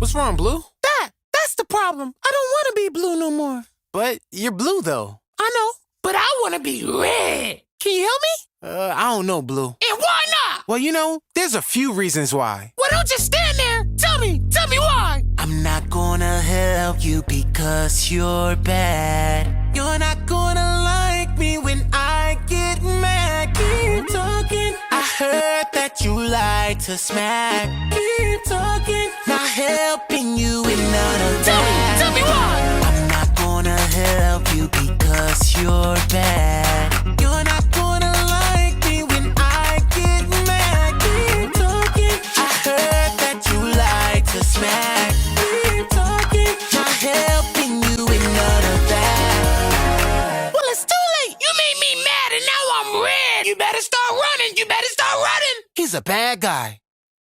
What's wrong, Blue? That's the problem. I don't want to be blue no more. But you're blue, though. I know, but I want to be red. Can you help me? I don't know, Blue. And why not? Well, there's a few reasons why. Well, don't just stand there. Tell me why. I'm not gonna help you because you're bad. You're not gonna like me when I get mad. Keep talking. I heard that you like to smack. Keep talking. Not helping you in none of that. Tell me why. I'm not gonna help you because you're bad. You're not gonna like me when I get mad. Keep talking. I heard that you like to smack. Keep talking. Not helping you in none of that. Well, it's too late. You made me mad and now I'm red. You better start running. He's a bad guy.